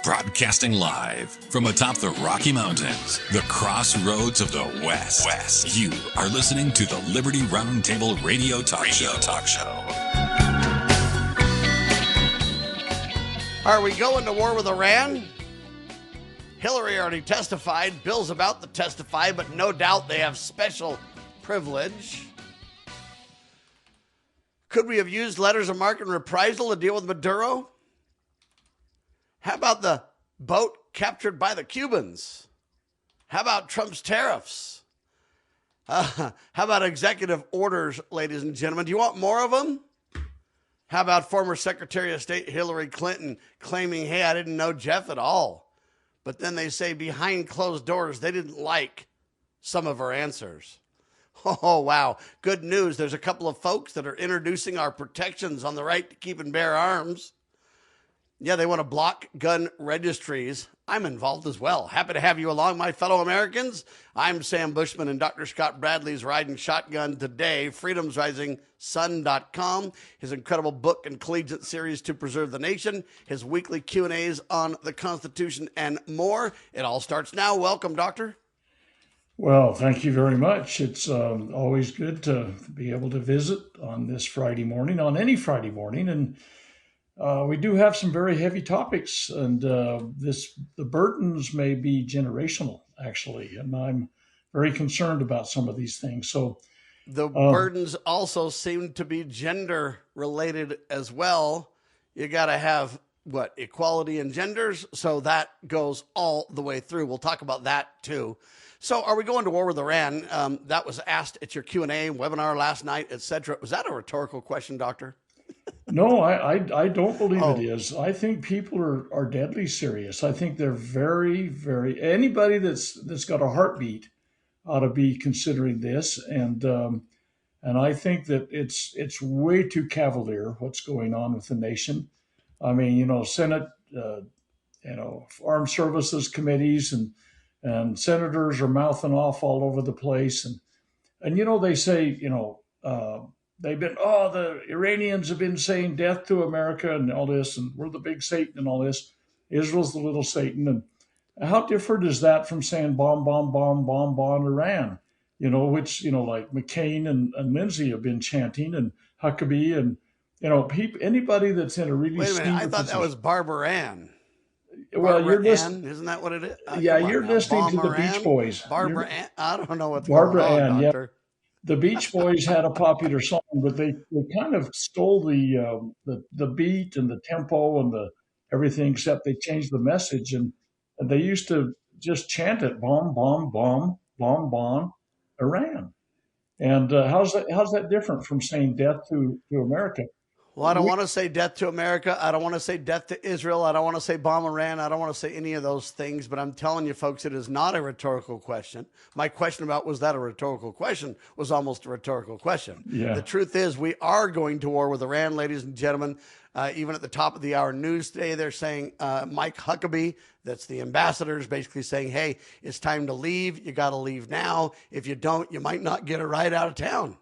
Broadcasting live from atop the Rocky Mountains, the crossroads of the West. You are listening to the Liberty Roundtable Radio Talk Show. Are we going to war with Iran? Hillary already testified. Bill's about to testify, but no doubt they have special privilege. Could we have used letters of marque and reprisal to deal with Maduro? How about the boat captured by the Cubans? How about Trump's tariffs? How about executive orders, ladies and gentlemen? Do you want more of them? How about former Secretary of State Hillary Clinton claiming, hey, I didn't know Jeff at all. But then they say behind closed doors, they didn't like some of her answers. Oh, wow. Good news. There's a couple of folks that are introducing our protections on the right to keep and bear arms. Yeah, they want to block gun registries. I'm involved as well. Happy to have you along, my fellow Americans. I'm Sam Bushman, and Dr. Scott Bradley's riding shotgun today. freedomsrisingsun.com, his incredible book and collegiate series to preserve the nation, his weekly Q&As on the Constitution, and more. It all starts now. Welcome, Doctor. Well, thank you very much. It's always good to be able to visit on this Friday morning, on any Friday morning, and we do have some very heavy topics, and the burdens may be generational, actually, and I'm very concerned about some of these things. So the burdens also seem to be gender related as well. You got to have equality in genders, so that goes all the way through. We'll talk about that too. So are we going to war with Iran? That was asked at your Q&A webinar last night, etc. Was that a rhetorical question, Doctor? No, I don't believe it is. I think people are deadly serious. I think they're very, very, anybody that's got a heartbeat ought to be considering this. And I think that it's way too cavalier what's going on with the nation. I mean, Senate, armed services committees and senators are mouthing off all over the place. And they say, they've been, the Iranians have been saying death to America and all this, and we're the big Satan and all this. Israel's the little Satan. And how different is that from saying bomb, bomb, bomb, bomb, bomb Iran? Which, like McCain and Lindsey have been chanting, and Huckabee and, anybody that's in a really Wait a minute, I thought that was Barbara Ann. Well, you're listening. Isn't that what it is? You're listening to the Beach Boys. Barbara Ann. I don't know what's Barbara going on, Ann, Doctor. Yeah. The Beach Boys had a popular song, but they kind of stole the beat and the tempo and the everything, except they changed the message, and they used to just chant it, bomb, bomb, bomb, bomb, bomb, Iran. And how's that different from saying death to America? Well, I don't want to say death to America. I don't want to say death to Israel. I don't want to say bomb Iran. I don't want to say any of those things. But I'm telling you, folks, it is not a rhetorical question. My question about was that a rhetorical question was almost a rhetorical question. Yeah. The truth is we are going to war with Iran, ladies and gentlemen. Even at the top of the hour news today, they're saying Mike Huckabee, that's the ambassador, is basically saying, hey, it's time to leave. You got to leave now. If you don't, you might not get a ride out of town.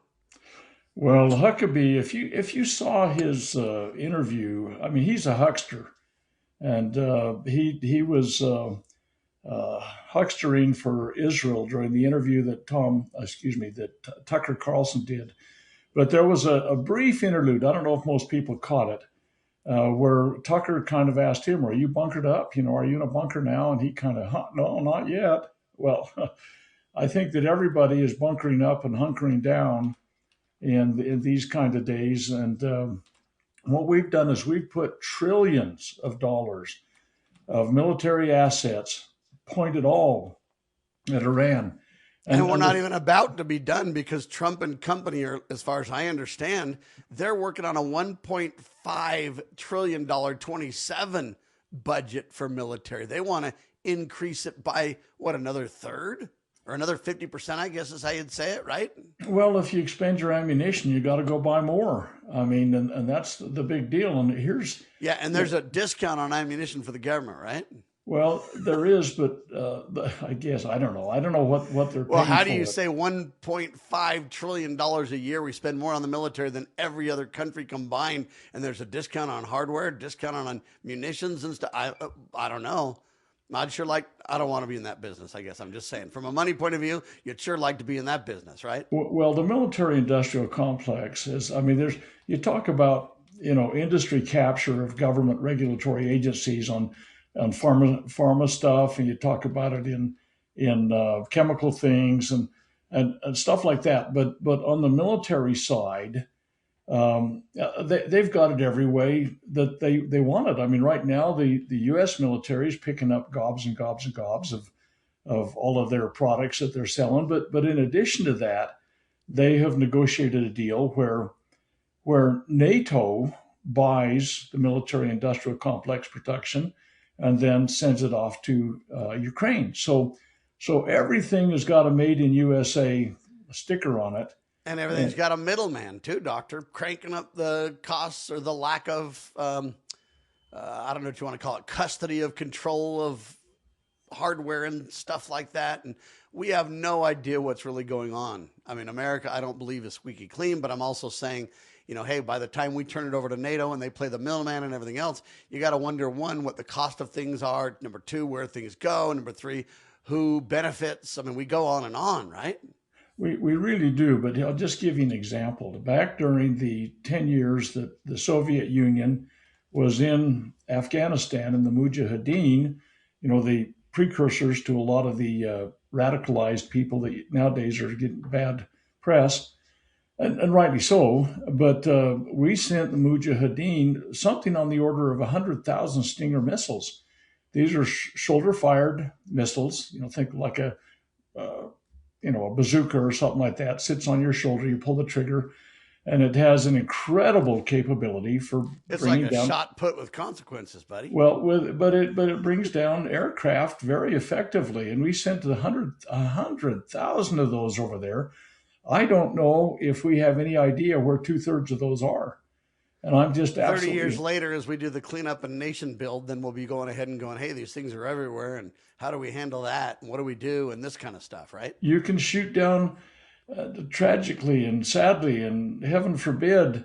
Well, Huckabee, if you saw his interview, I mean, he's a huckster, and he was huckstering for Israel during the interview that Tucker Carlson did. But there was a brief interlude. I don't know if most people caught it, where Tucker kind of asked him, "Are you bunkered up? Are you in a bunker now?" And he kind of, "No, not yet." Well, I think that everybody is bunkering up and hunkering down in these kind of days. And what we've done is we've put trillions of dollars of military assets pointed all at Iran. And we're not even about to be done because Trump and company are, as far as I understand, they're working on a $1.5 trillion 27 budget for military. They want to increase it by, another third? Or another 50%, I guess is how you'd say it, right? Well, if you expend your ammunition, you got to go buy more. I mean, and that's the big deal. And and there's a discount on ammunition for the government, right? Well, there is, but I guess I don't know. I don't know what they're Well, paying how do you for it. say $1.5 trillion a year? We spend more on the military than every other country combined, and there's a discount on hardware, discount on munitions and stuff. I don't know. I'd sure like, I don't want to be in that business, I guess. I'm just saying. From a money point of view, you'd sure like to be in that business, right? Well, the military-industrial complex is. I mean, you talk about industry capture of government regulatory agencies on pharma stuff, and you talk about it in chemical things and stuff like that. But on the military side, they've got it every way that they want it. I mean, right now the U.S. military is picking up gobs and gobs and gobs of all of their products that they're selling. But in addition to that, they have negotiated a deal where NATO buys the military-industrial complex production and then sends it off to Ukraine. So everything has got a "Made in USA" sticker on it. And everything's got a middleman too, doctor, cranking up the costs or the lack of, I don't know what you want to call it, custody of control of hardware and stuff like that. And we have no idea what's really going on. I mean, America, I don't believe is squeaky clean, but I'm also saying, hey, by the time we turn it over to NATO and they play the middleman and everything else, you got to wonder, one, what the cost of things are. Number two, where things go. Number three, who benefits. I mean, we go on, right? We really do, but I'll just give you an example. Back during the 10 years that the Soviet Union was in Afghanistan and the Mujahideen, the precursors to a lot of the radicalized people that nowadays are getting bad press, and rightly so, but we sent the Mujahideen something on the order of 100,000 Stinger missiles. These are shoulder-fired missiles, think like a bazooka or something like that, sits on your shoulder, you pull the trigger, and it has an incredible capability for it's bringing like a down shot put with consequences, buddy. Well, but it brings down aircraft very effectively, and we sent 100,000 of those over there. I don't know if we have any idea where 2/3 of those are. And I'm just 30 years later, as we do the cleanup and nation build, then we'll be going ahead and going, hey, these things are everywhere. And how do we handle that? And what do we do? And this kind of stuff, right? You can shoot down tragically and sadly, and heaven forbid,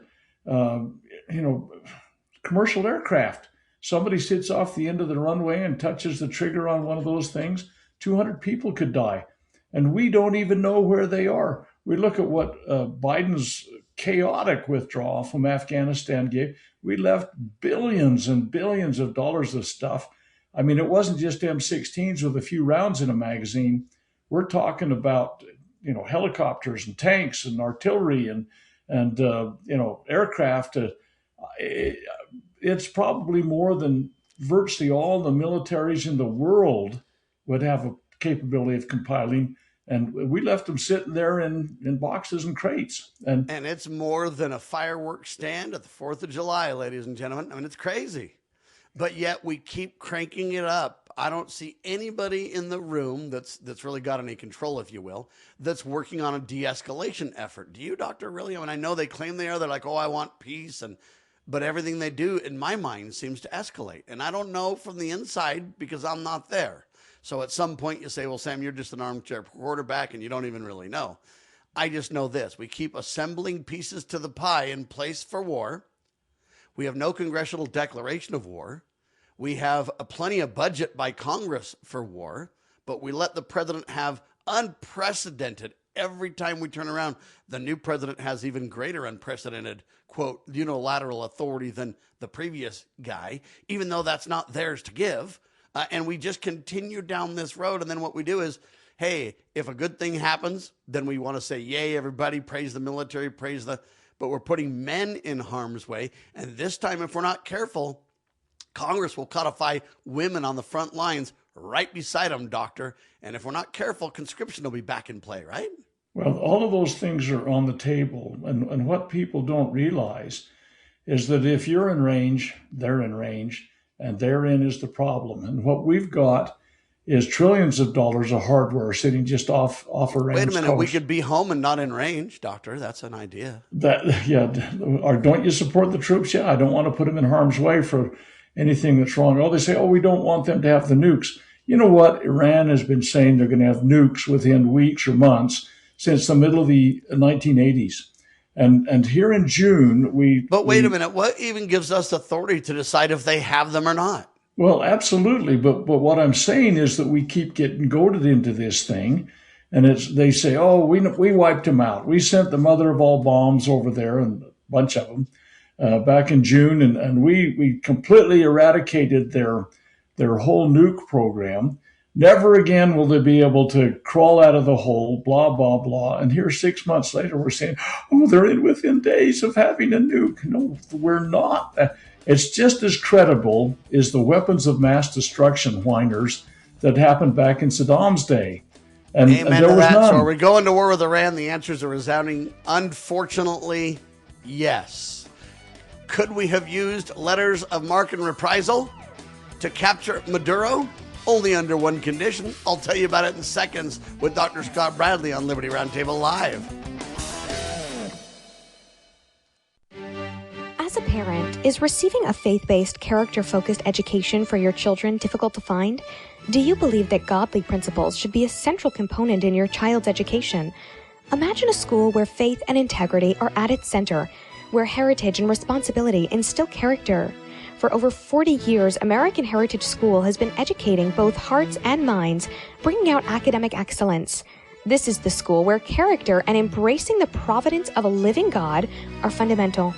commercial aircraft. Somebody sits off the end of the runway and touches the trigger on one of those things. 200 people could die. And we don't even know where they are. We look at what Biden's chaotic withdrawal from Afghanistan gave. We left billions and billions of dollars of stuff. I mean, it wasn't just M16s with a few rounds in a magazine. We're talking about, helicopters and tanks and artillery and aircraft. It's probably more than virtually all the militaries in the world would have a capability of compiling. And we left them sitting there in boxes and crates. And it's more than a fireworks stand at the 4th of July, ladies and gentlemen. I mean, it's crazy. But yet we keep cranking it up. I don't see anybody in the room that's really got any control, if you will, that's working on a de-escalation effort. Do you, Doctor, really? I mean, I know they claim they are. They're like, oh, I want peace. But everything they do, in my mind, seems to escalate. And I don't know from the inside because I'm not there. So at some point you say, well, Sam, you're just an armchair quarterback and you don't even really know. I just know this. We keep assembling pieces to the pie in place for war. We have no congressional declaration of war. We have plenty of budget by Congress for war, but we let the president have unprecedented. Every time we turn around, the new president has even greater unprecedented, quote, unilateral authority than the previous guy, even though that's not theirs to give. And we just continue down this road. And then what we do is, hey, if a good thing happens, then we want to say, yay, everybody, praise the military, but we're putting men in harm's way. And this time, if we're not careful, Congress will codify women on the front lines right beside them, doctor. And if we're not careful, conscription will be back in play, right? Well, all of those things are on the table. And what people don't realize is that if you're in range, they're in range. And therein is the problem. And what we've got is trillions of dollars of hardware sitting just off a range. Wait a minute, coast. We could be home and not in range, doctor. That's an idea. Or don't you support the troops? Yeah, I don't want to put them in harm's way for anything that's wrong. Oh, they say, oh, we don't want them to have the nukes. You know what? Iran has been saying they're going to have nukes within weeks or months since the middle of the 1980s. And here in June, But wait a minute. What even gives us authority to decide if they have them or not? Well, absolutely. But what I'm saying is that we keep getting goaded into this thing. And they say, oh, we wiped them out. We sent the mother of all bombs over there, and a bunch of them, back in June. And we completely eradicated their whole nuke program. Never again will they be able to crawl out of the hole, blah, blah, blah. And here 6 months later, we're saying, oh, they're within days of having a nuke. No, we're not. It's just as credible as the weapons of mass destruction whiners that happened back in Saddam's day. And Amen there to was that. none. So are we going to war with Iran? The answer is a resounding, unfortunately, yes. Could we have used letters of marque and reprisal to capture Maduro? Only under one condition. I'll tell you about it in seconds with Dr. Scott Bradley on Liberty Roundtable Live. As a parent, is receiving a faith-based, character-focused education for your children difficult to find? Do you believe that godly principles should be a central component in your child's education? Imagine a school where faith and integrity are at its center, where heritage and responsibility instill character. For over 40 years, American Heritage School has been educating both hearts and minds, bringing out academic excellence. This is the school where character and embracing the providence of a living God are fundamental,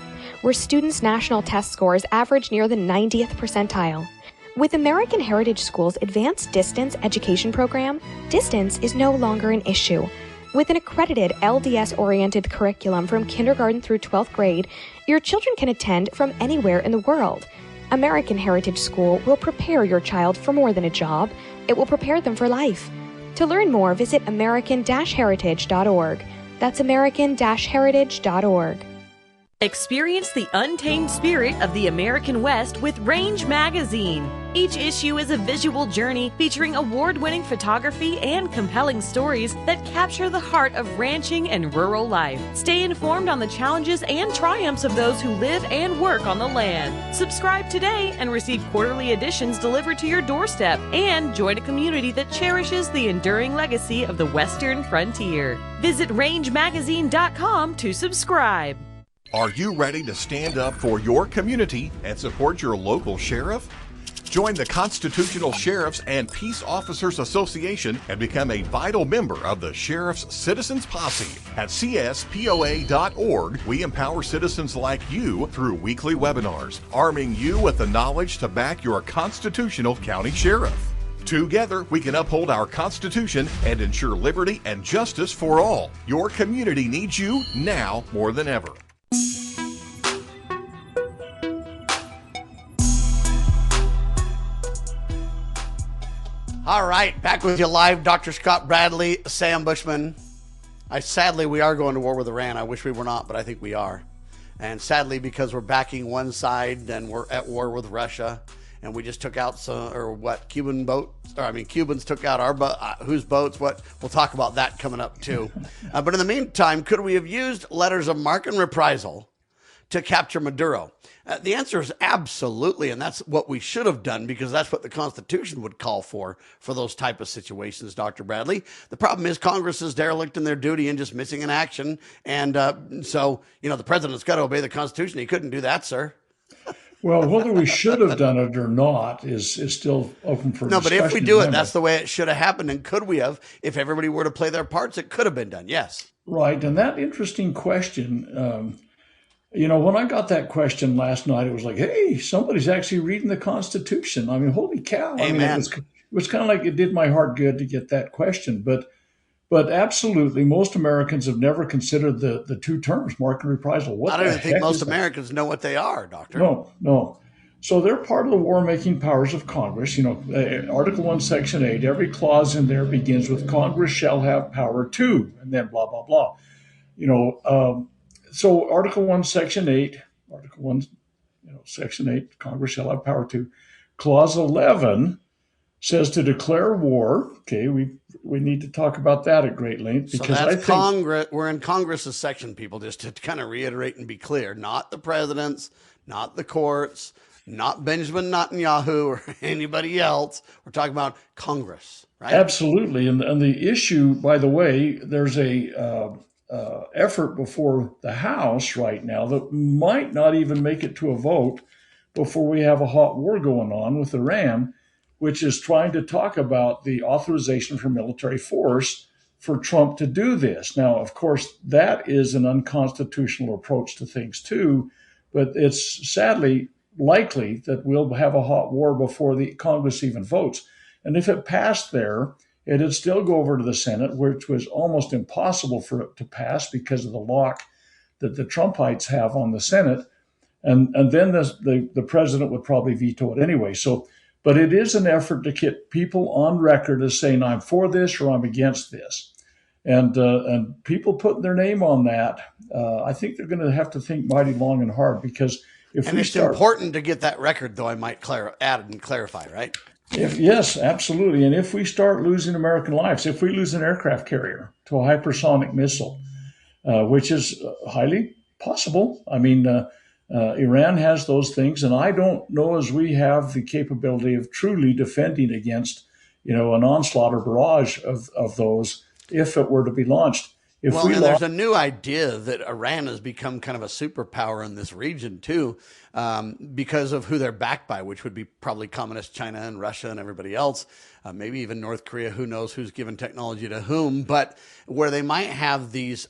where students' national test scores average near the 90th percentile. With American Heritage School's advanced distance education program, distance is no longer an issue. With an accredited LDS-oriented curriculum from kindergarten through 12th grade, your children can attend from anywhere in the world. American Heritage School will prepare your child for more than a job. It will prepare them for life. To learn more, visit american-heritage.org. That's american-heritage.org. Experience the untamed spirit of the American West with Range Magazine. Each issue is a visual journey featuring award-winning photography and compelling stories that capture the heart of ranching and rural life. Stay informed on the challenges and triumphs of those who live and work on the land. Subscribe today and receive quarterly editions delivered to your doorstep, and join a community that cherishes the enduring legacy of the Western frontier. Visit rangemagazine.com to subscribe. Are you ready to stand up for your community and support your local sheriff? Join the Constitutional Sheriffs and Peace Officers Association and become a vital member of the Sheriff's Citizens Posse. At cspoa.org, we empower citizens like you through weekly webinars, arming you with the knowledge to back your constitutional county sheriff. Together, we can uphold our Constitution and ensure liberty and justice for all. Your community needs you now more than ever. All right, back with you live, Dr. Scott Bradley, Sam Bushman. Sadly, we are going to war with Iran. I wish we were not, but I think we are. And sadly, because we're backing one side and we're at war with Russia, and we just took out Cubans took out our whose boats? What? We'll talk about that coming up too. But in the meantime, could we have used letters of marque and reprisal to capture Maduro? The answer is absolutely, and that's what we should have done, because that's what the Constitution would call for those type of situations, Dr. Bradley. The problem is Congress is derelict in their duty and just missing in action, and so the president's got to obey the Constitution. He couldn't do that, sir. Well, whether we should have done it or not is still open for discussion. No, but if we do it, that's the way it should have happened. And could we have? If everybody were to play their parts, it could have been done, yes. Right, and that interesting question, when I got that question last night, it was like, hey, somebody's actually reading the Constitution. I mean, holy cow. Amen. It was kind of like it did my heart good to get that question. But absolutely, most Americans have never considered the two terms, marque and reprisal. I don't even think most Americans know what they are, Doctor. No. So they're part of the war-making powers of Congress. Article 1, Section 8, every clause in there begins with Congress shall have power to, and then blah, blah, blah. So Article 1, Section 8, Section 8, Congress shall have power to. Clause 11 says to declare war. Okay, we need to talk about that at great length, because so that's Congress. We're in Congress's section, people, just to kind of reiterate and be clear. Not the president's, not the courts, not Benjamin Netanyahu or anybody else. We're talking about Congress, right? Absolutely. And the issue, by the way, there's a effort before the House right now that might not even make it to a vote before we have a hot war going on with Iran, which is trying to talk about the authorization for military force for Trump to do this. Now, of course, that is an unconstitutional approach to things too, but it's sadly likely that we'll have a hot war before the Congress even votes. And if it passed there, it'd still go over to the Senate, which was almost impossible for it to pass because of the lock that the Trumpites have on the Senate. And then the president would probably veto it anyway. So, but it is an effort to get people on record as saying, I'm for this or I'm against this. And people putting their name on that, I think they're going to have to think mighty long and hard, because it's important to get that record, though, I might add and clarify, right? Yes, absolutely. And if we start losing American lives, if we lose an aircraft carrier to a hypersonic missile, which is highly possible. I mean, Iran has those things, and I don't know as we have the capability of truly defending against, an onslaught or barrage of those if it were to be launched. There's a new idea that Iran has become kind of a superpower in this region too, because of who they're backed by, which would be probably communist China and Russia and everybody else, maybe even North Korea. Who knows who's given technology to whom? But where they might have these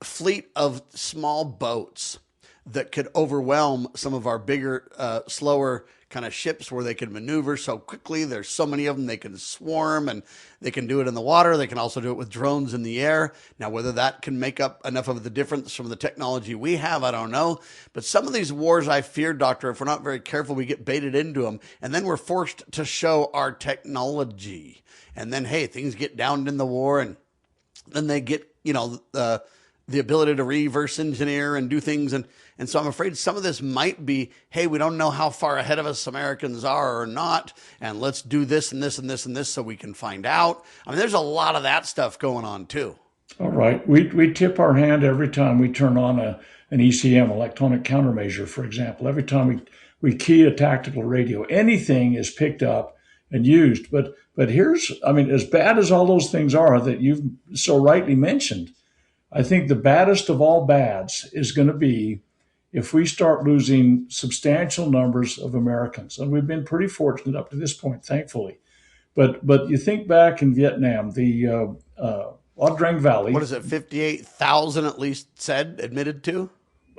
fleet of small boats that could overwhelm some of our bigger, slower kind of ships, where they can maneuver so quickly. There's so many of them, they can swarm, and they can do it in the water. They can also do it with drones in the air. Now, whether that can make up enough of the difference from the technology we have, I don't know. But some of these wars, I fear, Doctor, if we're not very careful, we get baited into them, and then we're forced to show our technology. And then, hey, things get downed in the war, and then they get, the ability to reverse engineer and do things. And so I'm afraid some of this might be, hey, we don't know how far ahead of us Americans are or not, and let's do this and this and this and this so we can find out. I mean, there's a lot of that stuff going on too. All right. We tip our hand every time we turn on an ECM, electronic countermeasure, for example. Every time we key a tactical radio, anything is picked up and used. But as bad as all those things are that you've so rightly mentioned, I think the baddest of all bads is going to be if we start losing substantial numbers of Americans. And we've been pretty fortunate up to this point, thankfully. But you think back in Vietnam, the Odd Drang Valley. What is it, 58,000 at least admitted to?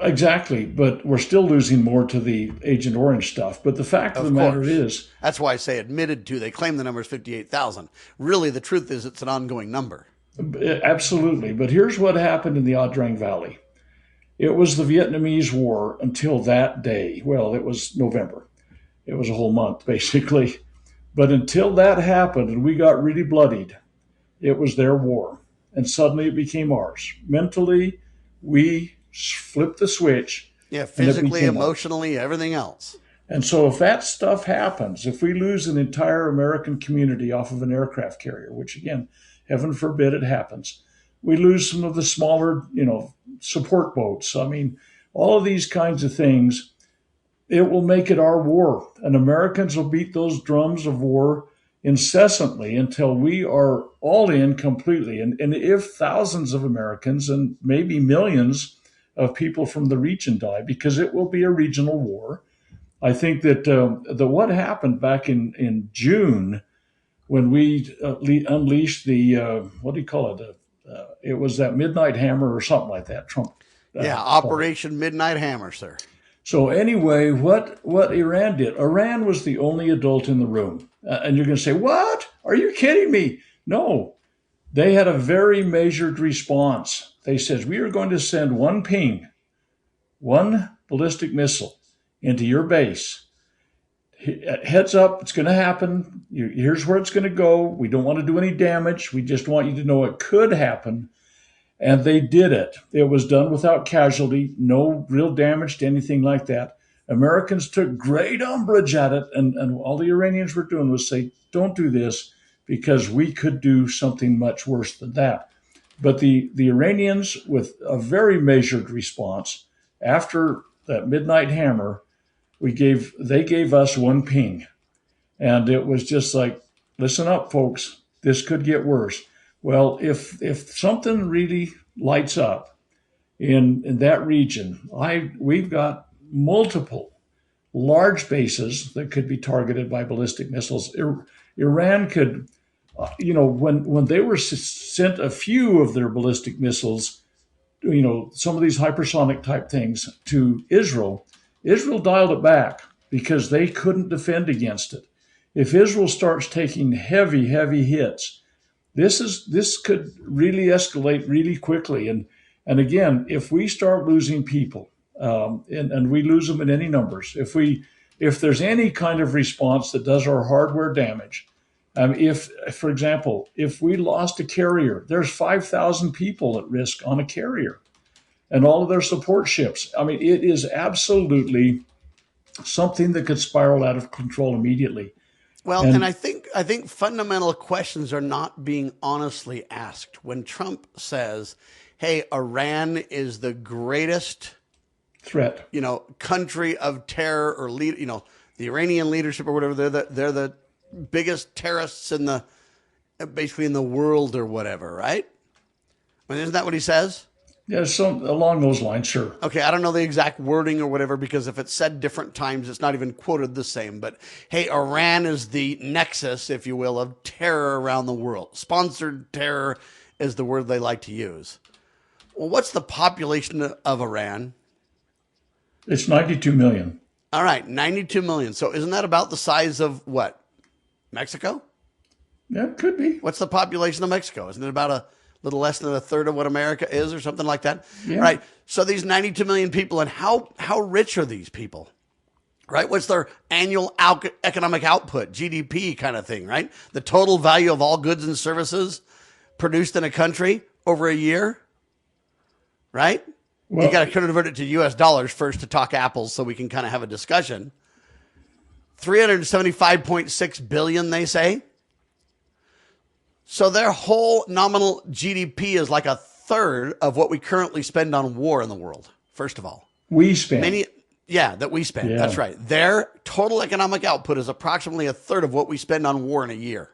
Exactly, but we're still losing more to the Agent Orange stuff. But the fact of the matter is... That's why I say admitted to. They claim the number is 58,000. Really, the truth is it's an ongoing number. Absolutely. But here's what happened in the Odd Drang Valley. It was the Vietnamese War until that day. Well, it was November. It was a whole month, basically. But until that happened and we got really bloodied, it was their war. And suddenly it became ours. Mentally, we flipped the switch. Yeah, physically, emotionally, everything else. And so if that stuff happens, if we lose an entire American community off of an aircraft carrier, which again, heaven forbid it happens, we lose some of the smaller, support boats. I mean, all of these kinds of things, it will make it our war. And Americans will beat those drums of war incessantly until we are all in completely. And if thousands of Americans and maybe millions of people from the region die, because it will be a regional war. I think that what happened back in June when we unleashed the, what do you call it? It was that Midnight Hammer or something like that. Trump. Operation Midnight Hammer, sir. So anyway, what Iran did, Iran was the only adult in the room. And you're going to say, what? Are you kidding me? No, they had a very measured response. They said, we are going to send one ballistic missile into your base. Heads up, it's going to happen. Here's where it's going to go. We don't want to do any damage. We just want you to know it could happen. And they did it. It was done without casualty, no real damage to anything like that. Americans took great umbrage at it. And all the Iranians were doing was say, don't do this because we could do something much worse than that. But the Iranians, with a very measured response, after that Midnight Hammer, They gave us one ping, and it was just like, listen up, folks, this could get worse. Well, if something really lights up in that region, we've got multiple large bases that could be targeted by ballistic missiles. Iran could, when they were sent a few of their ballistic missiles, some of these hypersonic type things to Israel dialed it back because they couldn't defend against it. If Israel starts taking heavy hits, this could really escalate really quickly. And again, if we start losing people, and we lose them in any numbers, if there's any kind of response that does our hardware damage, for example, if we lost a carrier, there's 5,000 people at risk on a carrier and all of their support ships. I mean, it is absolutely something that could spiral out of control immediately. Well, and I think fundamental questions are not being honestly asked. When Trump says, hey, Iran is the greatest threat, country of terror, or the Iranian leadership or whatever, they're the biggest terrorists basically in the world or whatever, right? I mean, isn't that what he says? Yeah, along those lines, sure. Okay, I don't know the exact wording or whatever, because if it's said different times, it's not even quoted the same. But hey, Iran is the nexus, if you will, of terror around the world. Sponsored terror is the word they like to use. Well, what's the population of Iran? It's 92 million. All right, 92 million. So isn't that about the size of what? Mexico? Yeah, it could be. What's the population of Mexico? Isn't it about a little less than a third of what America is, or something like that? Yeah. All right. So these 92 million people, and how rich are these people? Right? What's their annual economic output, GDP kind of thing, right? The total value of all goods and services produced in a country over a year, right? Well, you got to convert it to US dollars first to talk apples so we can kind of have a discussion. 375.6 billion, they say. So their whole nominal GDP is like a third of what we currently spend on war in the world, first of all. We spend. That we spend. Yeah. That's right. Their total economic output is approximately a third of what we spend on war in a year.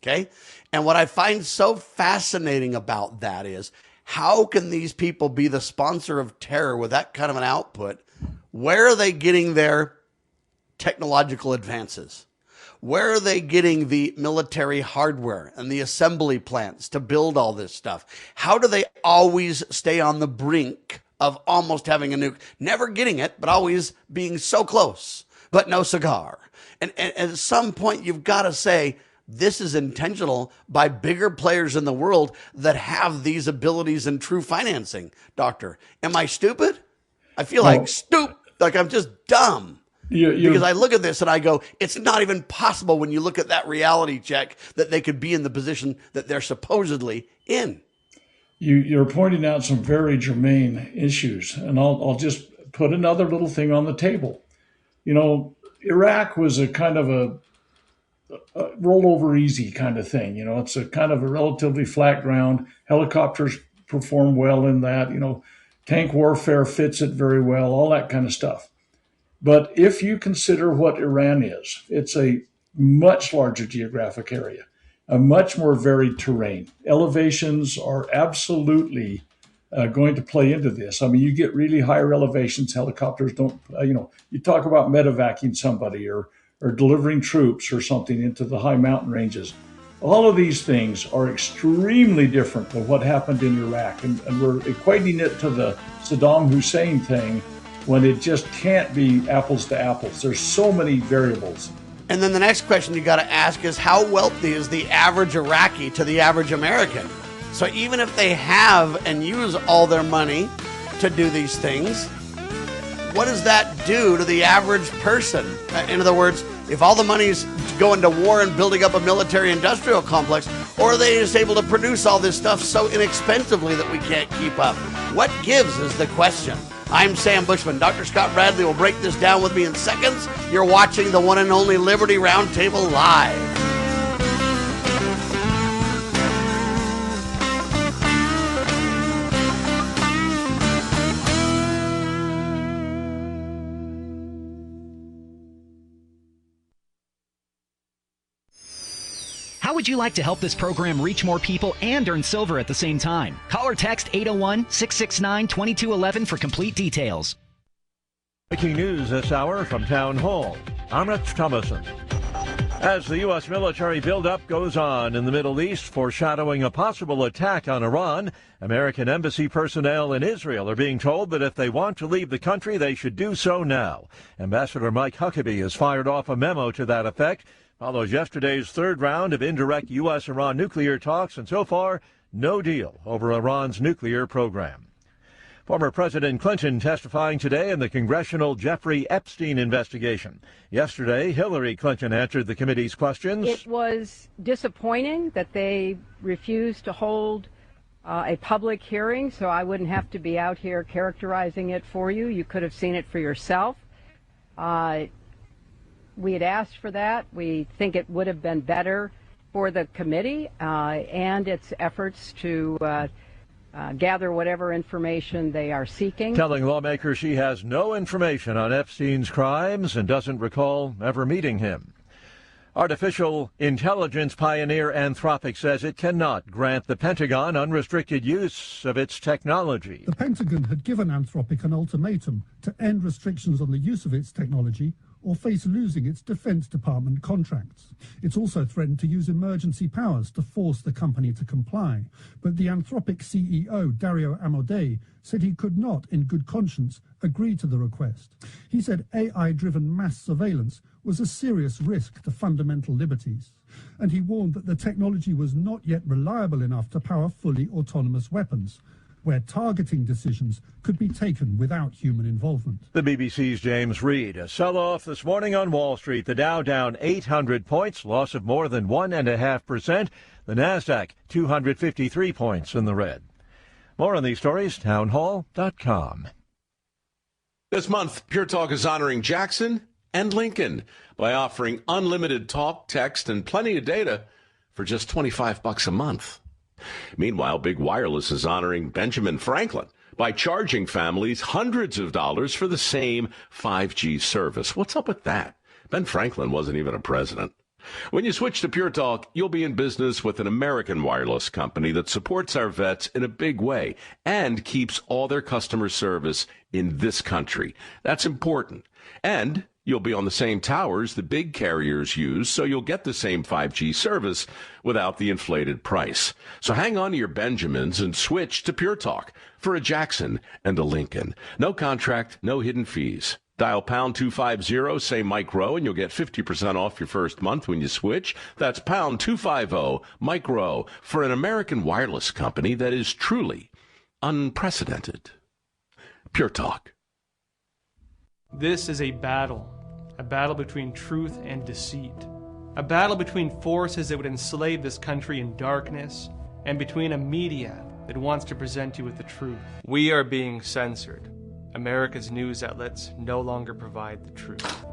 Okay? And what I find so fascinating about that is, how can these people be the sponsor of terror with that kind of an output? Where are they getting their technological advances? Where are they getting the military hardware and the assembly plants to build all this stuff? How do they always stay on the brink of almost having a nuke? Never getting it, but always being so close, but no cigar. And at some point, you've got to say, this is intentional by bigger players in the world that have these abilities and true financing. Doctor, am I stupid? I feel like I'm just dumb. Because I look at this and I go, it's not even possible when you look at that reality check that they could be in the position that they're supposedly in. You're pointing out some very germane issues, and I'll just put another little thing on the table. Iraq was a kind of a roll over easy kind of thing. It's a kind of a relatively flat ground. Helicopters perform well in that. Tank warfare fits it very well, all that kind of stuff. But if you consider what Iran is, it's a much larger geographic area, a much more varied terrain. Elevations are absolutely going to play into this. I mean, you get really higher elevations. Helicopters don't, you talk about medevacing somebody or delivering troops or something into the high mountain ranges. All of these things are extremely different than what happened in Iraq. And we're equating it to the Saddam Hussein thing, when it just can't be apples to apples. There's so many variables. And then the next question you got to ask is, how wealthy is the average Iraqi to the average American? So even if they have and use all their money to do these things, what does that do to the average person? In other words, if all the money's going to war and building up a military industrial complex, or are they just able to produce all this stuff so inexpensively that we can't keep up? What gives is the question. I'm Sam Bushman. Dr. Scott Bradley will break this down with me in seconds. You're watching the one and only Liberty Roundtable Live. How would you like to help this program reach more people and earn silver at the same time? Call or text 801-669-2211 for complete details. Breaking news this hour from Town Hall. I'm Rich Thomason. As the U.S. military buildup goes on in the Middle East, foreshadowing a possible attack on Iran, American embassy personnel in Israel are being told that if they want to leave the country, they should do so now. Ambassador Mike Huckabee has fired off a memo to that effect. Follows yesterday's third round of indirect U.S.-Iran nuclear talks, and so far, no deal over Iran's nuclear program. Former President Clinton testifying today in the Congressional Jeffrey Epstein investigation. Yesterday, Hillary Clinton answered the committee's questions. It was disappointing that they refused to hold a public hearing, so I wouldn't have to be out here characterizing it for you. You could have seen it for yourself. We had asked for that. We think it would have been better for the committee and its efforts to gather whatever information they are seeking. Telling lawmakers she has no information on Epstein's crimes and doesn't recall ever meeting him. Artificial intelligence pioneer Anthropic says it cannot grant the Pentagon unrestricted use of its technology. The Pentagon had given Anthropic an ultimatum to end restrictions on the use of its technology or face losing its Defense Department contracts. It's also threatened to use emergency powers to force the company to comply. But the Anthropic CEO, Dario Amodei, said he could not, in good conscience, agree to the request. He said AI-driven mass surveillance was a serious risk to fundamental liberties. And he warned that the technology was not yet reliable enough to power fully autonomous weapons, where targeting decisions could be taken without human involvement. The BBC's James Reed. A sell-off this morning on Wall Street. The Dow down 800 points, loss of more than 1.5%. The Nasdaq 253 points in the red. More on these stories, townhall.com. This month, Pure Talk is honoring Jackson and Lincoln by offering unlimited talk, text, and plenty of data for just $25 a month. Meanwhile, Big Wireless is honoring Benjamin Franklin by charging families hundreds of dollars for the same 5G service. What's up with that? Ben Franklin wasn't even a president. When you switch to Pure Talk, you'll be in business with an American wireless company that supports our vets in a big way and keeps all their customer service in this country. That's important. And you'll be on the same towers the big carriers use, so you'll get the same 5G service without the inflated price. So hang on to your Benjamins and switch to Pure Talk for a Jackson and a Lincoln. No contract, no hidden fees. Dial pound 250, say Mike Rowe, and you'll get 50% off your first month when you switch. That's pound 250, Mike Rowe, for an American wireless company that is truly unprecedented. Pure Talk. This is a battle between truth and deceit, a battle between forces that would enslave this country in darkness, and between a media that wants to present you with the truth. We are being censored. America's news outlets no longer provide the truth.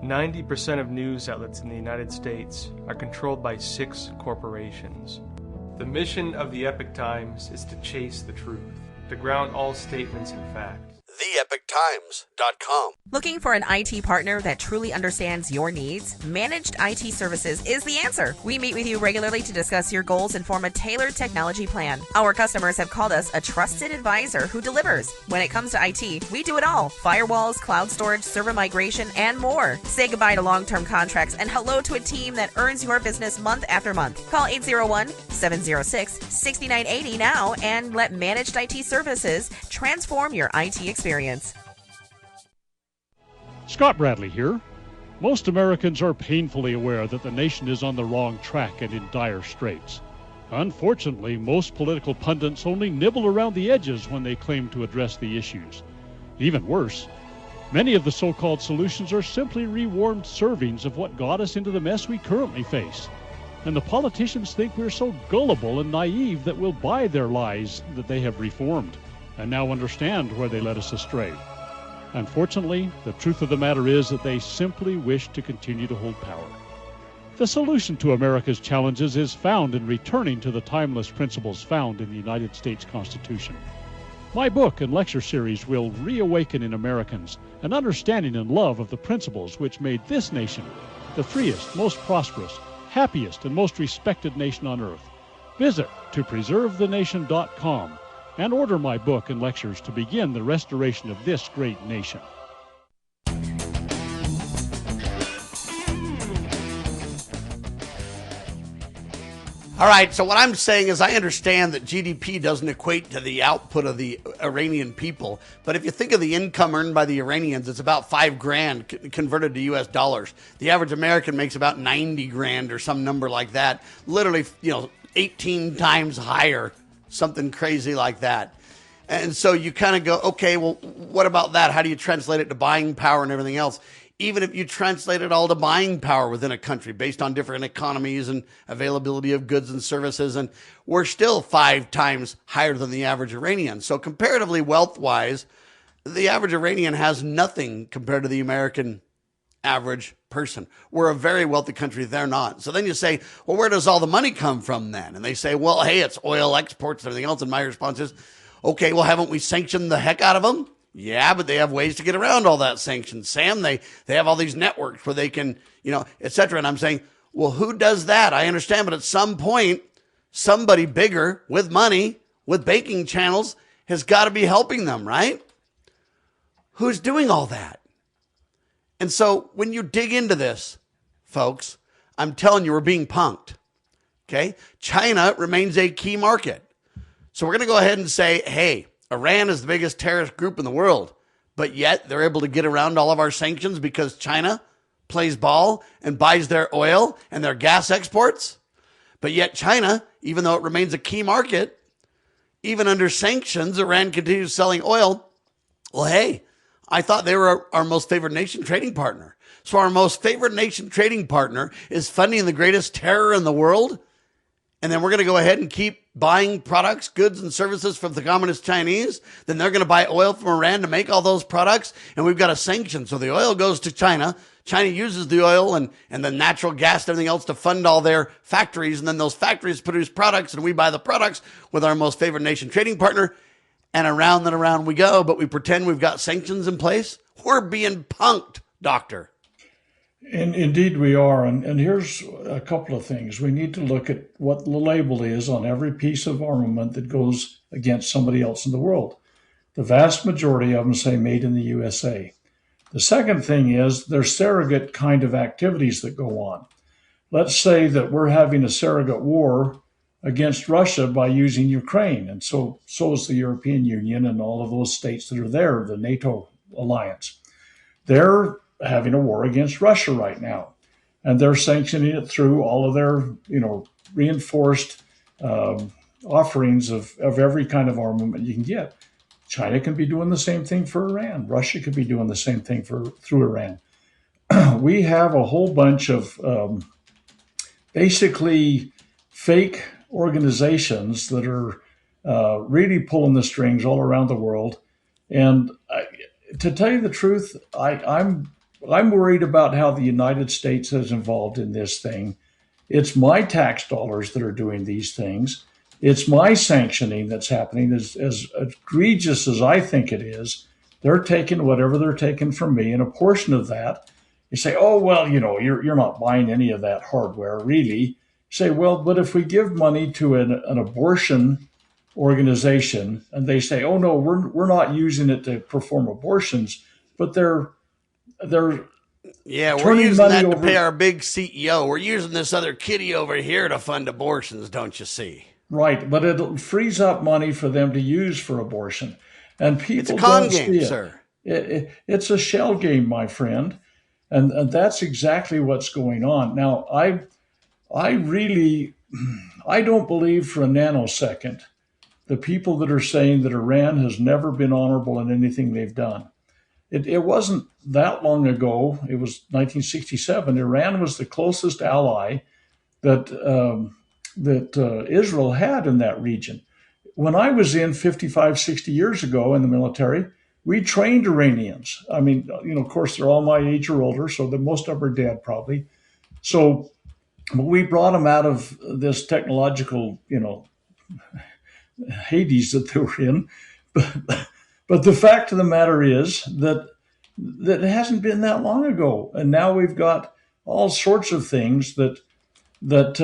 90% of news outlets in the United States are controlled by 6 corporations. The mission of the Epoch Times is to chase the truth, to ground all statements in fact. TheEpochTimes.com. Looking for an IT partner that truly understands your needs? Managed IT Services is the answer. We meet with you regularly to discuss your goals and form a tailored technology plan. Our customers have called us a trusted advisor who delivers. When it comes to IT, we do it all. Firewalls, cloud storage, server migration, and more. Say goodbye to long-term contracts and hello to a team that earns your business month after month. Call 801-706-6980 now and let Managed IT Services transform your IT experience. Scott Bradley here. Most Americans are painfully aware that the nation is on the wrong track and in dire straits. Unfortunately, most political pundits only nibble around the edges when they claim to address the issues. Even worse, many of the so-called solutions are simply rewarmed servings of what got us into the mess we currently face. And the politicians think we're so gullible and naive that we'll buy their lies that they have reformed and now understand where they led us astray. Unfortunately, the truth of the matter is that they simply wish to continue to hold power. The solution to America's challenges is found in returning to the timeless principles found in the United States Constitution. My book and lecture series will reawaken in Americans an understanding and love of the principles which made this nation the freest, most prosperous, happiest and most respected nation on earth. Visit topreservethenation.com and order my book and lectures to begin the restoration of this great nation. All right, so what I'm saying is I understand that GDP doesn't equate to the output of the Iranian people, but if you think of the income earned by the Iranians, it's about $5,000 converted to US dollars. The average American makes about 90 grand or some number like that, literally, 18 times higher, something crazy like that. And so you kind of go, okay, well, what about that? How do you translate it to buying power and everything else? Even if you translate it all to buying power within a country based on different economies and availability of goods and services, and we're still 5 times higher than the average Iranian. So comparatively wealth-wise, the average Iranian has nothing compared to the American average person. We're a very wealthy country. They're not. So then you say, well, where does all the money come from then? And they say, well, hey, it's oil exports and everything else. And my response is, okay, well, haven't we sanctioned the heck out of them? Yeah, but they have ways to get around all that sanction, Sam. They have all these networks where they can, et cetera. And I'm saying, well, who does that? I understand, but at some point, somebody bigger with money, with banking channels, has got to be helping them, right? Who's doing all that? And so when you dig into this, folks, I'm telling you, we're being punked. Okay? China remains a key market. So we're going to go ahead and say, hey, Iran is the biggest terrorist group in the world, but yet they're able to get around all of our sanctions because China plays ball and buys their oil and their gas exports. But yet China, even though it remains a key market, even under sanctions, Iran continues selling oil. Well, hey, I thought they were our most favored nation trading partner. So our most favored nation trading partner is funding the greatest terror in the world. And then we're going to go ahead and keep buying products, goods, and services from the communist Chinese. Then they're going to buy oil from Iran to make all those products. And we've got a sanction. So the oil goes to China. China uses the oil and the natural gas and everything else to fund all their factories. And then those factories produce products and we buy the products with our most favored nation trading partner. And around and around we go. But we pretend we've got sanctions in place. We're being punked, doctor. And indeed we are. And here's a couple of things. We need to look at what the label is on every piece of armament that goes against somebody else in the world. The vast majority of them say made in the USA. The second thing is there's surrogate kind of activities that go on. Let's say that we're having a surrogate war against Russia by using Ukraine. And so is the European Union and all of those states that are there, the NATO alliance. They're having a war against Russia right now. And they're sanctioning it through all of their, reinforced offerings of every kind of armament you can get. China can be doing the same thing for Iran. Russia could be doing the same thing through Iran. We have a whole bunch of basically fake organizations that are really pulling the strings all around the world. And to tell you the truth, I'm worried about how the United States is involved in this thing. It's my tax dollars that are doing these things. It's my sanctioning that's happening. As egregious as I think it is, they're taking whatever they're taking from me, and a portion of that, you say, oh, well, you're not buying any of that hardware, really. You say, well, but if we give money to an abortion organization, and they say, oh, no, we're not using it to perform abortions, but they're we're using that to pay our big CEO. We're using this other kitty over here to fund abortions, don't you see? Right, but it frees up money for them to use for abortion. And people it's a con don't game, see it. Sir. It's a shell game, my friend. And that's exactly what's going on. Now, I don't believe for a nanosecond the people that are saying that Iran has never been honorable in anything they've done. It wasn't that long ago. It was 1967. Iran was the closest ally that Israel had in that region. When I was in 55, 60 years ago in the military, we trained Iranians. I mean, of course, they're all my age or older, so most of them are dead probably. So we brought them out of this technological, Hades that they were in. But the fact of the matter is that it hasn't been that long ago. And now we've got all sorts of things that that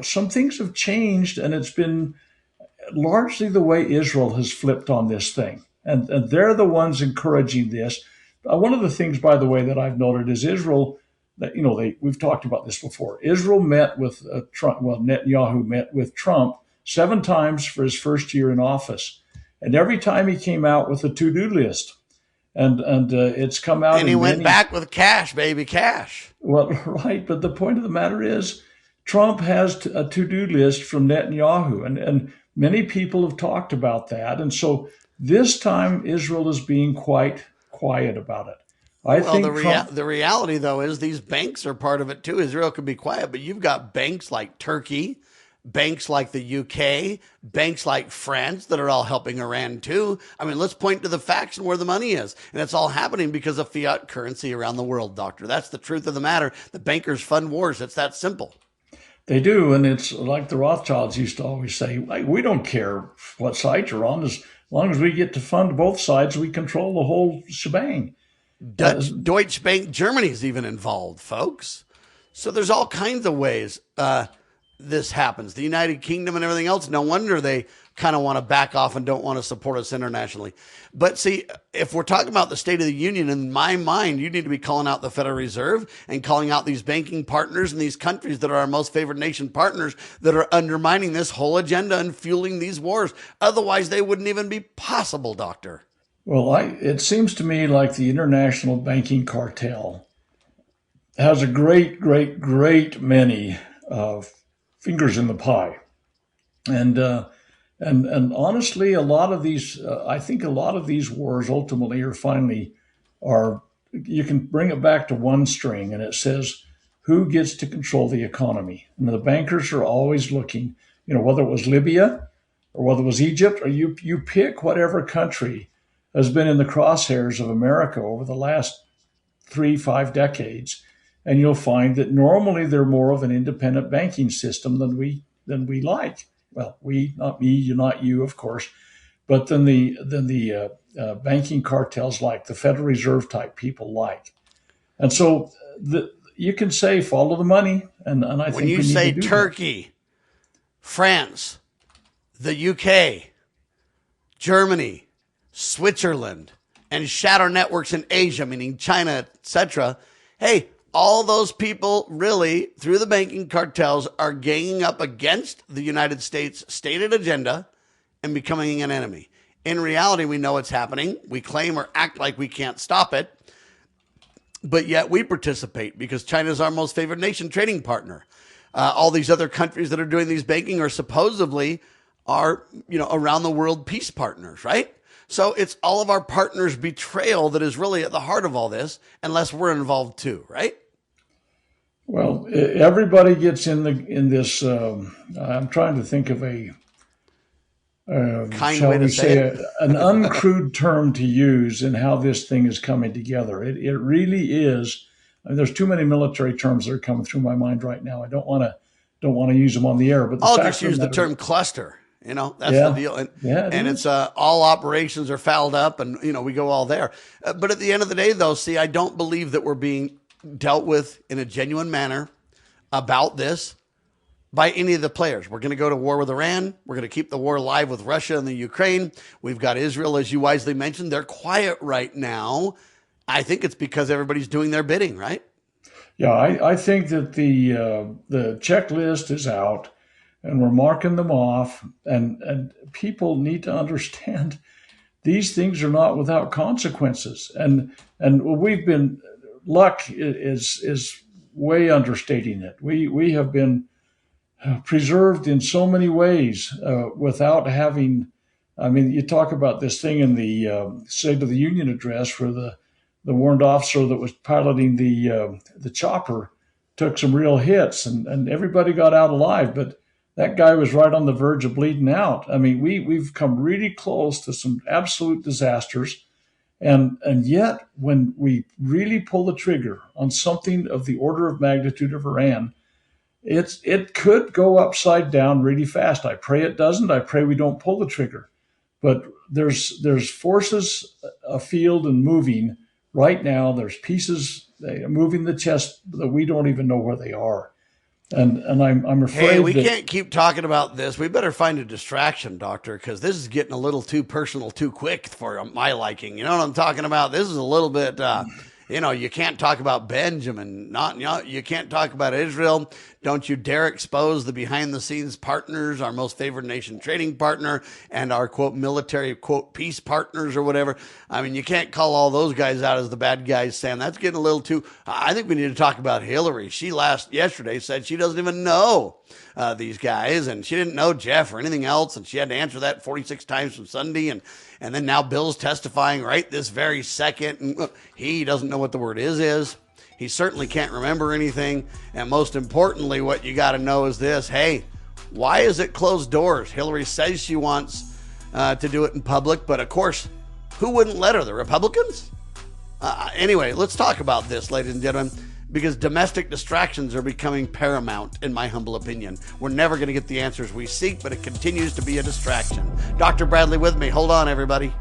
some things have changed, and it's been largely the way Israel has flipped on this thing, and they're the ones encouraging this. One of the things, by the way, that I've noted is Israel. That we've talked about this before. Israel met with Trump. Well, Netanyahu met with Trump 7 times for his first year in office, and every time he came out with a to-do list, and it's come out. And he went back with cash, baby, cash. Well, right, but the point of the matter is, Trump has a to-do list from Netanyahu, and many people have talked about that, and so this time Israel is being quite quiet about it. I think the reality, though, is these banks are part of it, too. Israel could be quiet, but you've got banks like Turkey, banks like the UK, banks like France that are all helping Iran, too. I mean, let's point to the facts and where the money is. And it's all happening because of fiat currency around the world, Doctor. That's the truth of the matter. The bankers fund wars. It's that simple. They do, and it's like the Rothschilds used to always say, we don't care what side you're on. As long as we get to fund both sides, we control the whole shebang. Deutsche Bank Germany's even involved, folks. So there's all kinds of ways this happens. The United Kingdom and everything else, no wonder they kind of want to back off and don't want to support us internationally. But see, if we're talking about the State of the Union, in my mind, you need to be calling out the Federal Reserve and calling out these banking partners and these countries that are our most favored nation partners that are undermining this whole agenda and fueling these wars. Otherwise, they wouldn't even be possible, Doctor. Well, it seems to me like the international banking cartel has a great many fingers in the pie, and honestly, a lot of these, I think, a lot of these wars ultimately are. You can bring it back to one string, and it says who gets to control the economy, and the bankers are always looking. Whether it was Libya or whether it was Egypt, or you pick whatever country has been in the crosshairs of America over the last 3-5 decades, and you'll find that normally they're more of an independent banking system than we like. Well, we, not me, you, not you, of course, but than the banking cartels like the Federal Reserve type people like, and so you can say follow the money, and I think when you say Turkey, France, the UK, Germany, Switzerland, and shadow networks in Asia, meaning China, etc. Hey, all those people really, through the banking cartels, are ganging up against the United States' stated agenda and becoming an enemy. In reality, we know it's happening. We claim or act like we can't stop it, but yet we participate because China is our most favored nation trading partner. All these other countries that are doing these banking are supposedly around the world peace partners, right? So it's all of our partners' betrayal that is really at the heart of all this, unless we're involved too, right? Well, everybody gets in this. I'm trying to think of a kind way to say an uncrude term to use in how this thing is coming together. It really is. There's too many military terms that are coming through my mind right now. I don't want to use them on the air. But I'll just use the term cluster. That's the deal. And it's all operations are fouled up, and we go all there. But at the end of the day, though, I don't believe that we're being dealt with in a genuine manner about this by any of the players. We're going to go to war with Iran. We're going to keep the war alive with Russia and the Ukraine. We've got Israel, as you wisely mentioned. They're quiet right now. I think it's because everybody's doing their bidding, right? Yeah, I think that the checklist is out, and we're marking them off, and people need to understand these things are not without consequences. And we've been, luck is way understating it. We have been preserved in so many ways without having, you talk about this thing in the State of the Union address where the warrant officer that was piloting the chopper took some real hits, and everybody got out alive, but that guy was right on the verge of bleeding out. We've come really close to some absolute disasters, and yet when we really pull the trigger on something of the order of magnitude of Iran, it could go upside down really fast. I pray it doesn't. I pray we don't pull the trigger. But there's forces afield and moving right now. There's pieces They are moving the chess that we don't even know where they are. And I'm afraid. Hey, we can't keep talking about this. We better find a distraction, Doctor, because this is getting a little too personal too quick for my liking. You know what I'm talking about? This is a little bit, you can't talk about Benjamin. You can't talk about Israel. Don't you dare expose the behind-the-scenes partners, our most favored nation trading partner, and our, quote, military, quote, peace partners or whatever. I mean, you can't call all those guys out as the bad guys, Sam. That's getting a little too... I think we need to talk about Hillary. She yesterday said she doesn't even know these guys, and she didn't know Jeff or anything else, and she had to answer that 46 times from Sunday, and then now Bill's testifying right this very second, and he doesn't know what the word is. He certainly can't remember anything. And most importantly, what you got to know is this. Hey, why is it closed doors? Hillary says she wants to do it in public, but of course, who wouldn't let her? The Republicans? Anyway, let's talk about this, ladies and gentlemen, because domestic distractions are becoming paramount, in my humble opinion. We're never going to get the answers we seek, but it continues to be a distraction. Dr. Bradley with me. Hold on, everybody.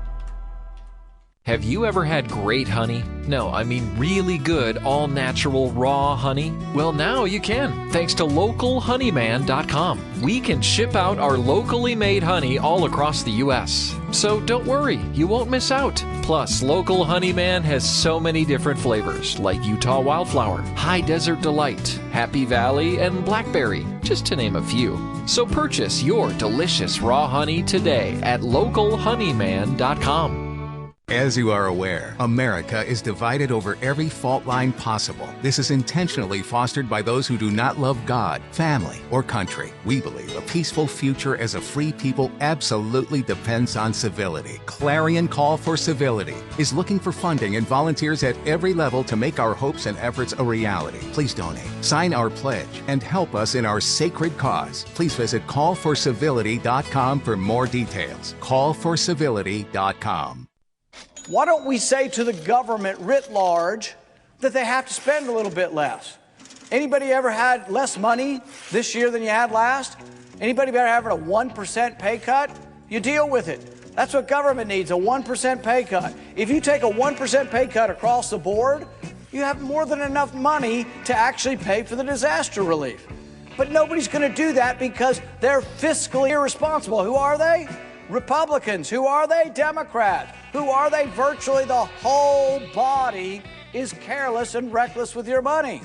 Have you ever had great honey? No, I mean really good, all-natural, raw honey? Well, now you can, thanks to localhoneyman.com. We can ship out our locally made honey all across the U.S. So don't worry, you won't miss out. Plus, Local Honeyman has so many different flavors, like Utah Wildflower, High Desert Delight, Happy Valley, and Blackberry, just to name a few. So purchase your delicious raw honey today at localhoneyman.com. As you are aware, America is divided over every fault line possible. This is intentionally fostered by those who do not love God, family, or country. We believe a peaceful future as a free people absolutely depends on civility. Clarion Call for Civility is looking for funding and volunteers at every level to make our hopes and efforts a reality. Please donate, sign our pledge, and help us in our sacred cause. Please visit callforcivility.com for more details. Callforcivility.com. Why don't we say to the government writ large that they have to spend a little bit less? Anybody ever had less money this year than you had last? Anybody ever having a 1% pay cut? You deal with it. That's what government needs, a 1% pay cut. If you take a 1% pay cut across the board, you have more than enough money to actually pay for the disaster relief. But nobody's going to do that because they're fiscally irresponsible. Who are they? Republicans. Who are they? Democrats. Who are they? Virtually the whole body is careless and reckless with your money.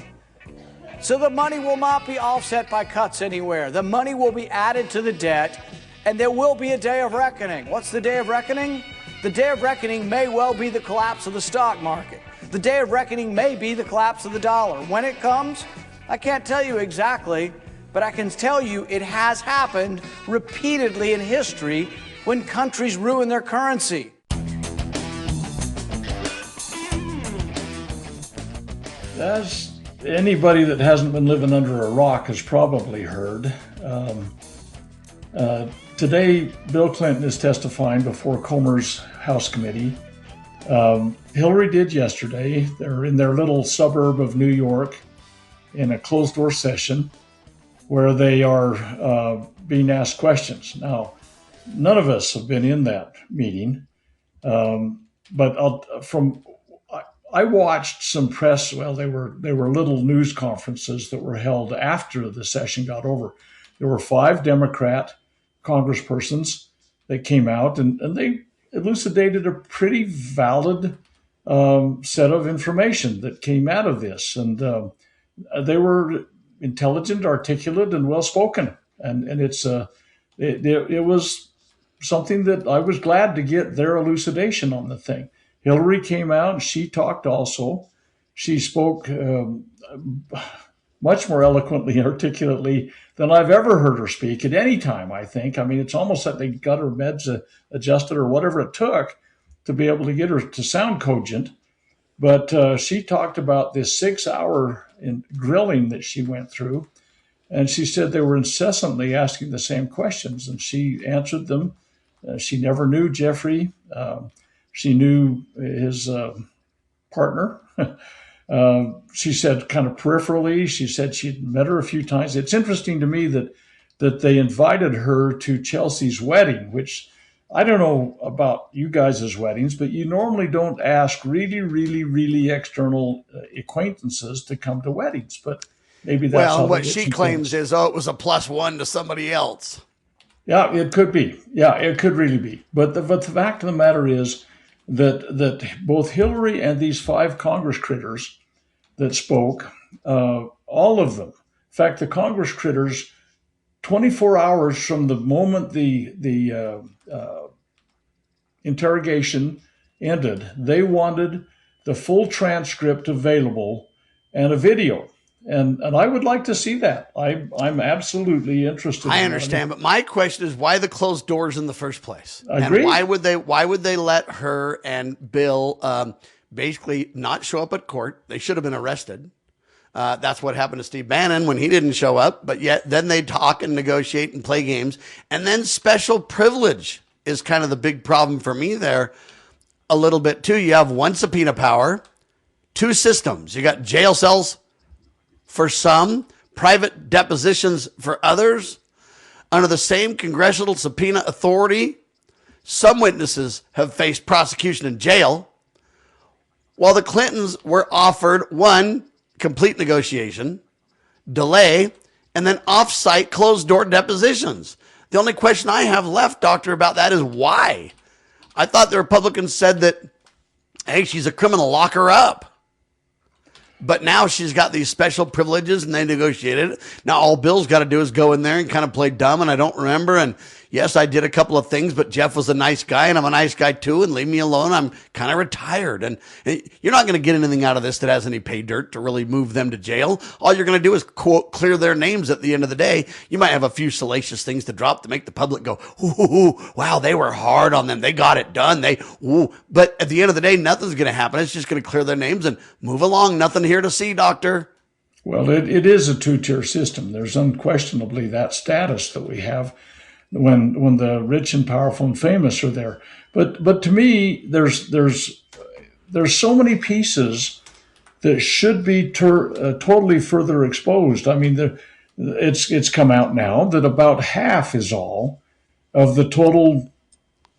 So the money will not be offset by cuts anywhere. The money will be added to the debt, and there will be a day of reckoning. What's the day of reckoning? The day of reckoning may well be the collapse of the stock market. The day of reckoning may be the collapse of the dollar. When it comes, I can't tell you exactly, but I can tell you it has happened repeatedly in history when countries ruin their currency. As anybody that hasn't been living under a rock has probably heard, today Bill Clinton is testifying before Comer's House Committee. Hillary did yesterday. They're in their little suburb of New York in a closed-door session where they are being asked questions. Now, none of us have been in that meeting, but I watched some press. Well, they were little news conferences that were held after the session got over. There were 5 Democrat congresspersons that came out, and they elucidated a pretty valid set of information that came out of this. And they were intelligent, articulate, and well-spoken. And it was something that I was glad to get their elucidation on the thing. Hillary came out and she talked also. She spoke much more eloquently and articulately than I've ever heard her speak at any time, I think. I mean, it's almost like they got her meds adjusted or whatever it took to be able to get her to sound cogent. But she talked about this 6-hour grilling that she went through. And she said they were incessantly asking the same questions, and she answered them. She never knew Jeffrey. She knew his partner. She said kind of peripherally. She said she'd met her a few times. It's interesting to me that they invited her to Chelsea's wedding, which I don't know about you guys' weddings, but you normally don't ask really, really, really external acquaintances to come to weddings. But maybe that's well, how what the she rich and claims famous. is, oh, it was a +1 to somebody else. Yeah, it could be. Yeah, it could really be. But the fact of the matter is that both Hillary and these 5 Congress critters that spoke, all of them, in fact, the Congress critters, 24 hours from the moment the interrogation ended, they wanted the full transcript available and a video. And I would like to see that. I'm absolutely interested. I in understand, but my question is, why the closed doors in the first place? Agreed. And why would they let her and Bill basically not show up at court? They should have been arrested. That's what happened to Steve Bannon when he didn't show up, but yet then they talk and negotiate and play games. And then special privilege is kind of the big problem for me there a little bit too. You have 1 subpoena power, 2 systems. You got jail cells for some, private depositions for others. Under the same congressional subpoena authority, some witnesses have faced prosecution in jail, while the Clintons were offered 1, complete negotiation, delay, and then off-site closed-door depositions. The only question I have left, Doctor, about that is why? I thought the Republicans said that, hey, she's a criminal, lock her up. But now she's got these special privileges and they negotiated it. Now all Bill's got to do is go in there and kind of play dumb and I don't remember. And yes, I did a couple of things, but Jeff was a nice guy and I'm a nice guy too. And leave me alone. I'm kind of retired. And you're not going to get anything out of this that has any pay dirt to really move them to jail. All you're going to do is quote, clear their names at the end of the day. You might have a few salacious things to drop to make the public go, ooh, wow, they were hard on them. They got it done. But at the end of the day, nothing's going to happen. It's just going to clear their names and move along. Nothing here to see, Doctor. Well, it is a 2-tier system. There's unquestionably that status that we have when the rich and powerful and famous are there. But to me, there's so many pieces that should be totally further exposed. I mean, it's come out now that about half is all of the total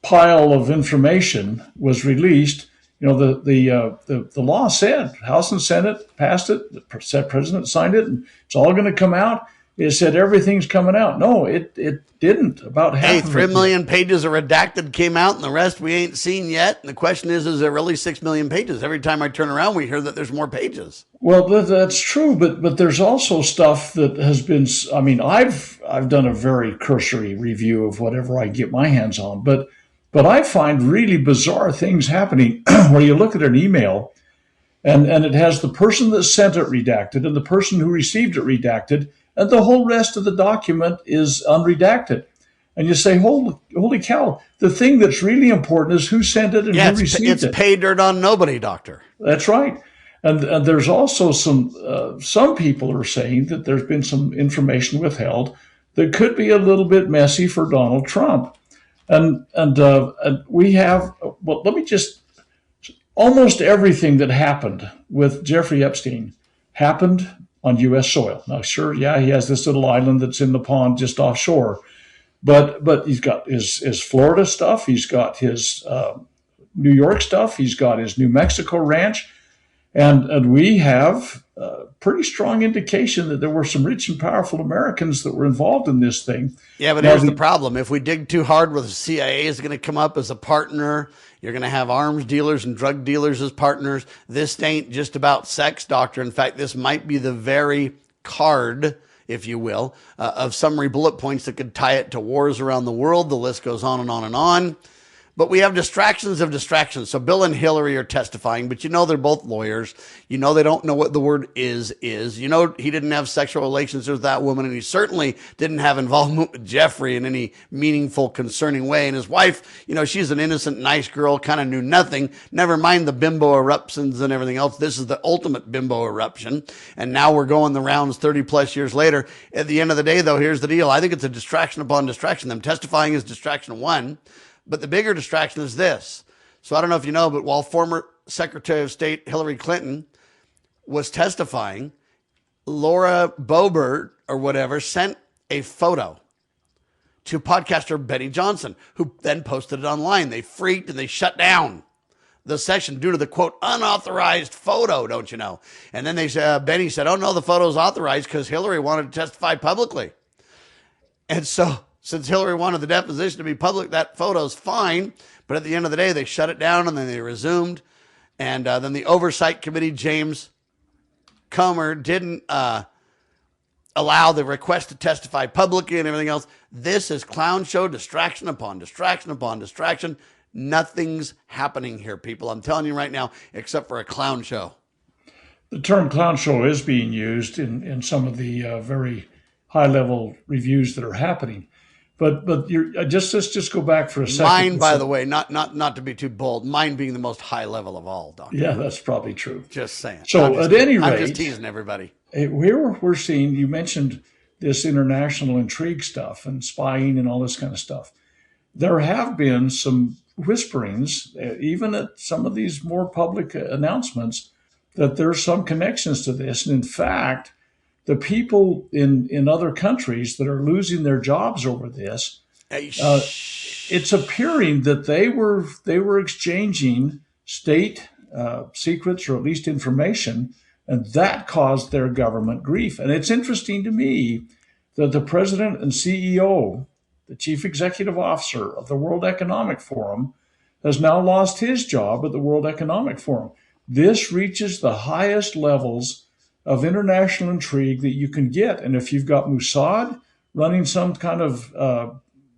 pile of information was released. You know, the law said, House and Senate passed it, the president signed it, and it's all going to come out. It said everything's coming out. No, it didn't. About half of it. 3 million pages of redacted came out, and the rest we ain't seen yet. And the question is there really 6 million pages? Every time I turn around, we hear that there's more pages. Well, that's true, but there's also stuff that has been. I mean, I've done a very cursory review of whatever I get my hands on, but I find really bizarre things happening where you look at an email and it has the person that sent it redacted and the person who received it redacted, and the whole rest of the document is unredacted. And you say, holy cow, the thing that's really important is who sent it and who received it. It's pay dirt on nobody, Doctor. That's right. And there's also some people are saying that there's been some information withheld that could be a little bit messy for Donald Trump. And we have, well, let me just, almost everything that happened with Jeffrey Epstein happened on U.S. soil. Now, sure, yeah, he has this little island that's in the pond just offshore, but he's got his Florida stuff, he's got his New York stuff, he's got his New Mexico ranch, and we have pretty strong indication that there were some rich and powerful Americans that were involved in this thing. Yeah, but here's the problem. If we dig too hard, where the CIA is going to come up as a partner, you're going to have arms dealers and drug dealers as partners. This ain't just about sex, Doctor. In fact, this might be the very card, if you will, of summary bullet points that could tie it to wars around the world. The list goes on and on and on. But we have distractions of distractions. So Bill and Hillary are testifying, but you know they're both lawyers. You know they don't know what the word is. You know he didn't have sexual relations with that woman, and he certainly didn't have involvement with Jeffrey in any meaningful, concerning way. And his wife, you know, she's an innocent, nice girl, kind of knew nothing. Never mind the bimbo eruptions and everything else. This is the ultimate bimbo eruption. And now we're going the rounds 30 plus years later. At the end of the day, though, here's the deal. I think it's a distraction upon distraction. Them testifying is distraction one. But the bigger distraction is this. So I don't know if you know, but while former Secretary of State Hillary Clinton was testifying, Laura Boebert or whatever sent a photo to podcaster Benny Johnson, who then posted it online. They freaked and they shut down the session due to the, quote, unauthorized photo, don't you know? And then Benny said, oh, no, the photo's authorized because Hillary wanted to testify publicly. And so since Hillary wanted the deposition to be public, that photo's fine. But at the end of the day, they shut it down and then they resumed. And then the Oversight Committee, James Comer, didn't allow the request to testify publicly and everything else. This is clown show, distraction upon distraction upon distraction. Nothing's happening here, people. I'm telling you right now, except for a clown show. The term clown show is being used in some of the very high-level reviews that are happening. But let's just go back for a second. Mine, by the way, not to be too bold, mine being the most high level of all, Doctor. Yeah, that's probably true. Just saying. So at any rate, I'm just teasing everybody. We're seeing, you mentioned this international intrigue stuff and spying and all this kind of stuff. There have been some whisperings, even at some of these more public announcements, that there's some connections to this. And in fact, the people in other countries that are losing their jobs over this, it's appearing that they were exchanging state secrets, or at least information, and that caused their government grief. And it's interesting to me that the president and CEO, the chief executive officer of the World Economic Forum, has now lost his job at the World Economic Forum. This reaches the highest levels of international intrigue that you can get. And if you've got Mossad running some kind of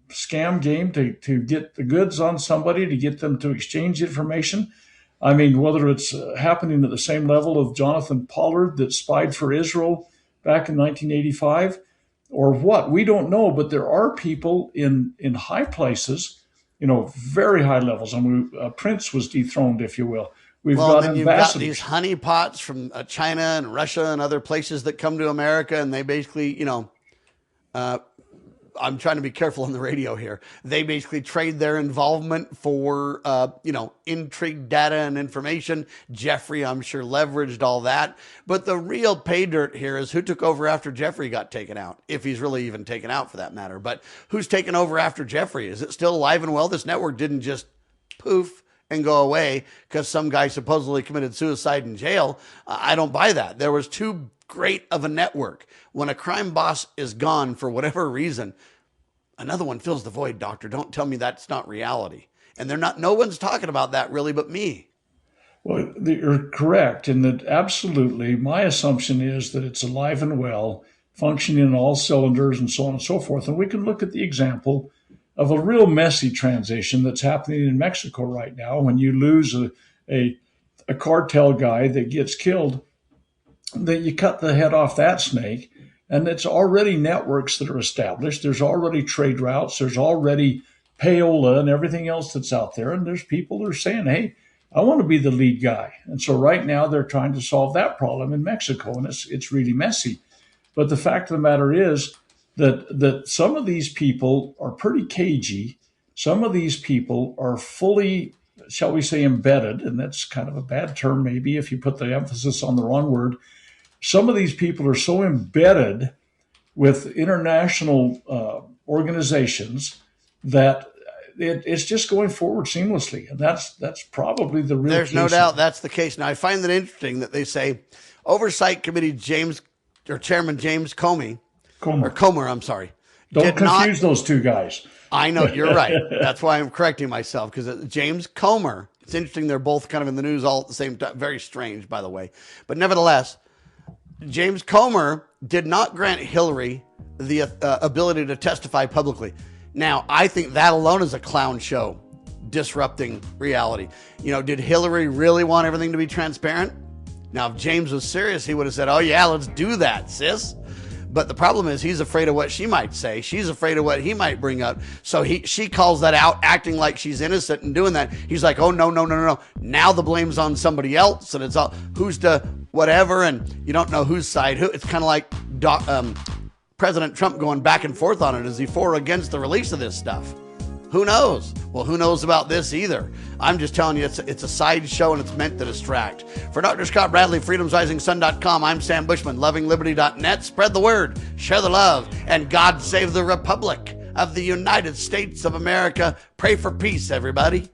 scam game to get the goods on somebody, to get them to exchange information, I mean, whether it's happening at the same level of Jonathan Pollard that spied for Israel back in 1985, or what, we don't know. But there are people in high places, very high levels. I mean, Prince was dethroned, if you will. We've got you've got these honeypots from China and Russia and other places that come to America, and they basically, I'm trying to be careful on the radio here. They basically trade their involvement for, intrigue data and information. Jeffrey, I'm sure, leveraged all that. But the real pay dirt here is who took over after Jeffrey got taken out, if he's really even taken out for that matter. But who's taken over after Jeffrey? Is it still alive and well? This network didn't just poof and go away because some guy supposedly committed suicide in jail. I don't buy that. There was too great of a network. When a crime boss is gone for whatever reason, another one fills the void, Doctor. Don't tell me that's not reality. And no one's talking about that really but me. Well, you're correct in that absolutely. My assumption is that it's alive and well, functioning in all cylinders and so on and so forth. And we can look at the example of a real messy transition that's happening in Mexico right now. When you lose a cartel guy that gets killed, that you cut the head off that snake, and it's already networks that are established. There's already trade routes. There's already payola and everything else that's out there. And there's people that are saying, hey, I want to be the lead guy. And so right now they're trying to solve that problem in Mexico, and it's really messy. But the fact of the matter is that some of these people are pretty cagey. Some of these people are fully, shall we say, embedded, and that's kind of a bad term maybe if you put the emphasis on the wrong word. Some of these people are so embedded with international organizations that it's just going forward seamlessly. And that's probably the real There's no doubt that's the case. Now, I find that interesting that they say Oversight Committee Chairman James Comer, I'm sorry. Don't confuse those two guys. I know, you're right. That's why I'm correcting myself, because James Comer, it's interesting, they're both kind of in the news all at the same time. Very strange, by the way. But nevertheless, James Comer did not grant Hillary the ability to testify publicly. Now, I think that alone is a clown show, disrupting reality. Did Hillary really want everything to be transparent? Now, if James was serious, he would have said, oh yeah, let's do that, sis. But the problem is he's afraid of what she might say. She's afraid of what he might bring up. So she calls that out, acting like she's innocent and doing that. He's like, oh, no. Now the blame's on somebody else. And it's all who's to whatever. And you don't know whose side. It's kind of like President Trump going back and forth on it. Is he for or against the release of this stuff? Who knows? Well, who knows about this either? I'm just telling you, it's a side show and it's meant to distract. For Dr. Scott Bradley, freedomsrisingsun.com, I'm Sam Bushman, lovingliberty.net. Spread the word, share the love, and God save the Republic. of the United States of America. Pray for peace, everybody.